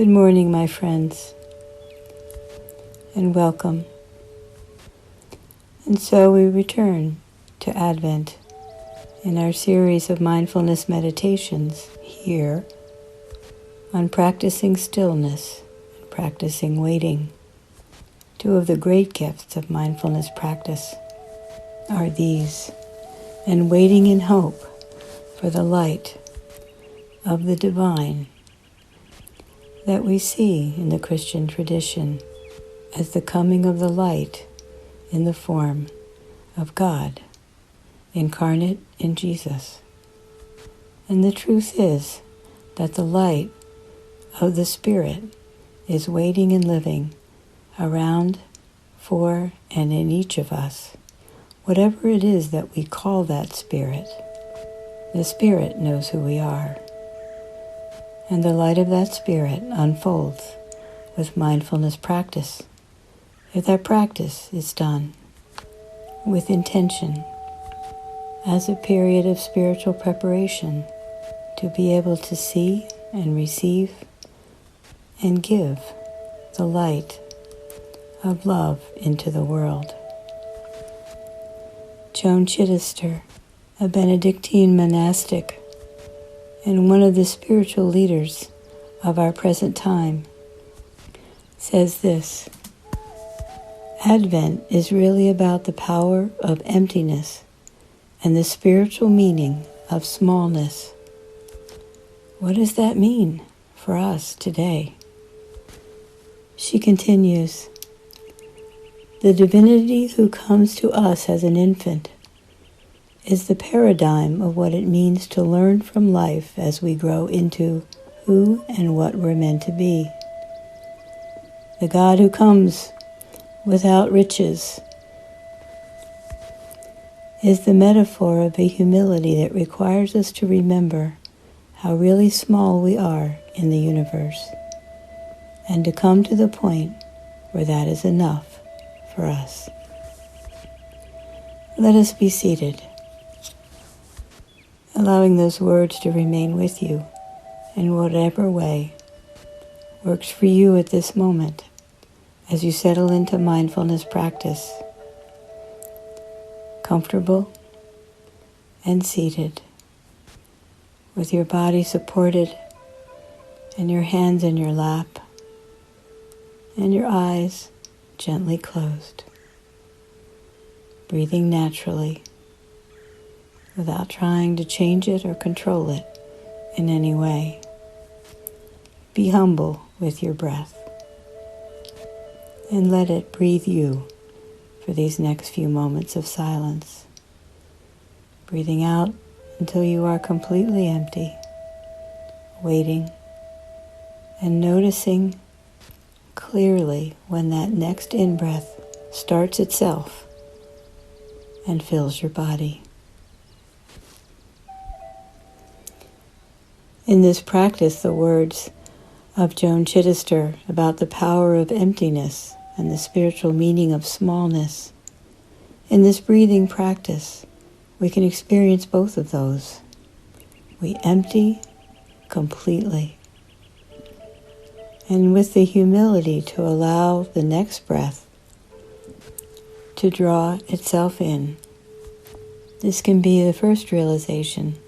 Good morning, my friends, and welcome. And so we return to Advent in our series of mindfulness meditations here on practicing stillness and practicing waiting. Two of the great gifts of mindfulness practice are these, and waiting in hope for the light of the divine that we see in the Christian tradition as the coming of the light in the form of God, incarnate in Jesus. And the truth is that the light of the Spirit is waiting and living around, for, and in each of us. Whatever it is that we call that Spirit, the Spirit knows who we are. And the light of that Spirit unfolds with mindfulness practice, if that practice is done with intention as a period of spiritual preparation to be able to see and receive and give the light of love into the world. Joan Chittister, a Benedictine monastic and one of the spiritual leaders of our present time, says this: Advent is really about the power of emptiness and the spiritual meaning of smallness. What does that mean for us today? She continues, the divinity who comes to us as an infant is the paradigm of what it means to learn from life as we grow into who and what we're meant to be. The God who comes without riches is the metaphor of a humility that requires us to remember how really small we are in the universe, and to come to the point where that is enough for us. Let us be seated, allowing those words to remain with you in whatever way works for you at this moment as you settle into mindfulness practice, comfortable and seated, with your body supported and your hands in your lap and your eyes gently closed, breathing naturally without trying to change it or control it in any way. Be humble with your breath and let it breathe you for these next few moments of silence, breathing out until you are completely empty, waiting and noticing clearly when that next in-breath starts itself and fills your body. In this practice, the words of Joan Chittister about the power of emptiness and the spiritual meaning of smallness, in this breathing practice, we can experience both of those. We empty completely, and with the humility to allow the next breath to draw itself in. This can be the first realization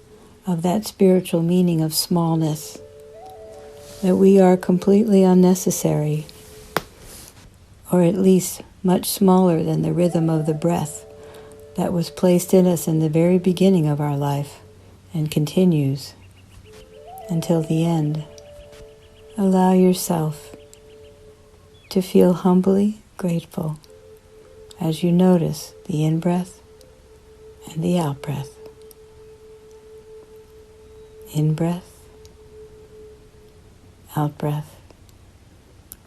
of that spiritual meaning of smallness, that we are completely unnecessary, or at least much smaller than the rhythm of the breath that was placed in us in the very beginning of our life and continues until the end. Allow yourself to feel humbly grateful as you notice the in-breath and the out-breath. In-breath, out-breath,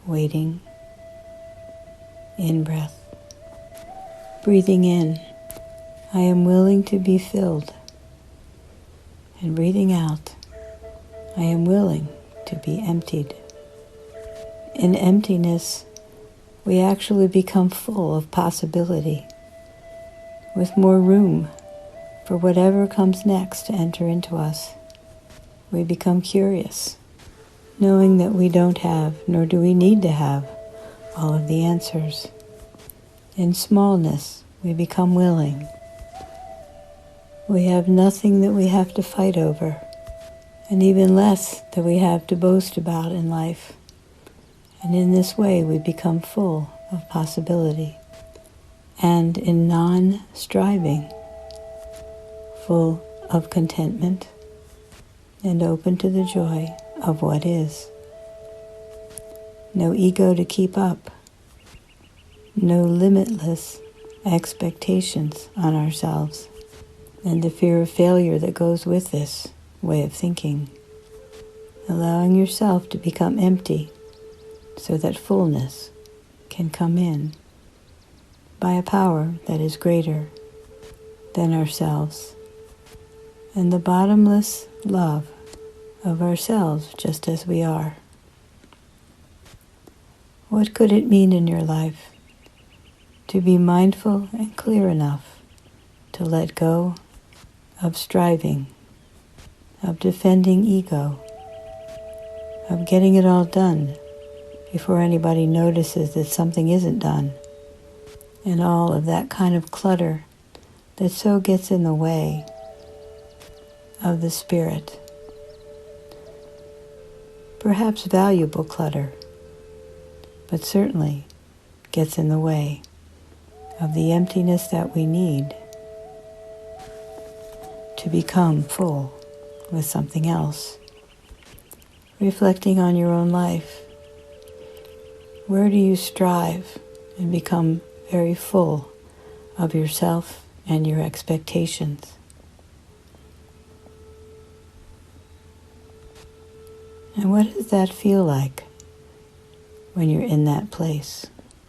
waiting, in-breath, breathing in, I am willing to be filled, and breathing out, I am willing to be emptied. In emptiness, we actually become full of possibility, with more room for whatever comes next to enter into us. We become curious knowing that we don't have, nor do we need to have, all of the answers. In smallness, we become willing. We have nothing that we have to fight over, and even less that we have to boast about in life. And in this way, we become full of possibility, and in non-striving, full of contentment, and open to the joy of what is. No ego to keep up, no limitless expectations on ourselves, and the fear of failure that goes with this way of thinking. Allowing yourself to become empty so that fullness can come in by a power that is greater than ourselves, and the bottomless love of ourselves just as we are. What could it mean in your life to be mindful and clear enough to let go of striving, of defending ego, of getting it all done before anybody notices that something isn't done, and all of that kind of clutter that so gets in the way of the spirit? Perhaps valuable clutter, but certainly gets in the way of the emptiness that we need to become full with something else. Reflecting on your own life, where do you strive and become very full of yourself and your expectations? And what does that feel like when you're in that place?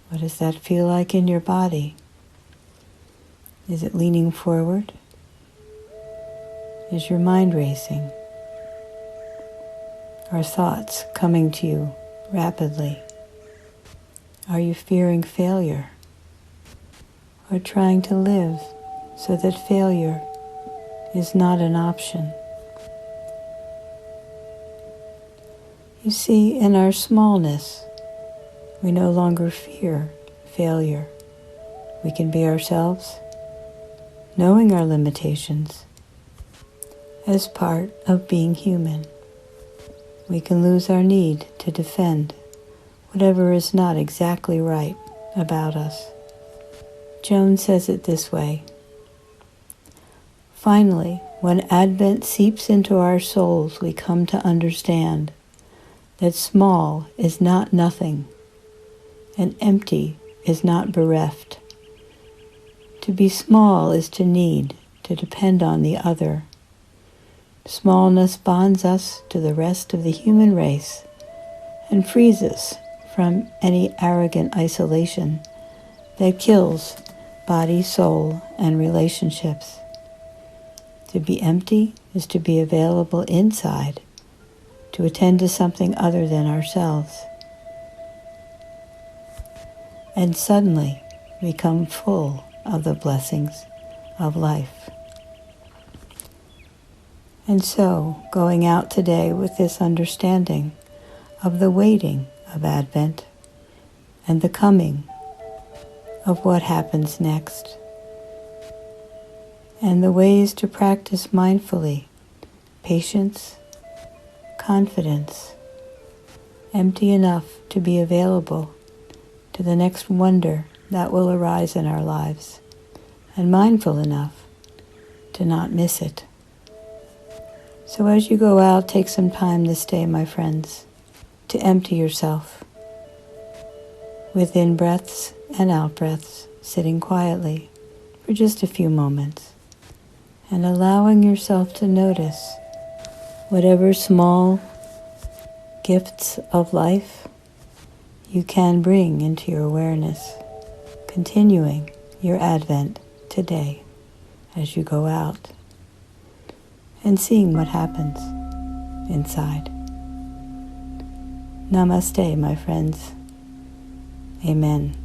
What does that feel like in your body? Is it leaning forward? Is your mind racing? Are thoughts coming to you rapidly? Are you fearing failure? Or trying to live so that failure is not an option? You see, in our smallness, we no longer fear failure. We can be ourselves, knowing our limitations, as part of being human. We can lose our need to defend whatever is not exactly right about us. Joan says it this way: finally, when Advent seeps into our souls, we come to understand that small is not nothing, and empty is not bereft. To be small is to need, to depend on the other. Smallness bonds us to the rest of the human race and frees us from any arrogant isolation that kills body, soul, and relationships. To be empty is to be available inside, to attend to something other than ourselves, and suddenly become full of the blessings of life. And so, going out today with this understanding of the waiting of Advent and the coming of what happens next, and the ways to practice mindfully patience, confidence, empty enough to be available to the next wonder that will arise in our lives, and mindful enough to not miss it. So as you go out, take some time this day, my friends, to empty yourself with in-breaths and out-breaths, sitting quietly for just a few moments, and allowing yourself to notice whatever small gifts of life you can bring into your awareness, continuing your Advent today as you go out, and seeing what happens inside. Namaste, my friends. Amen.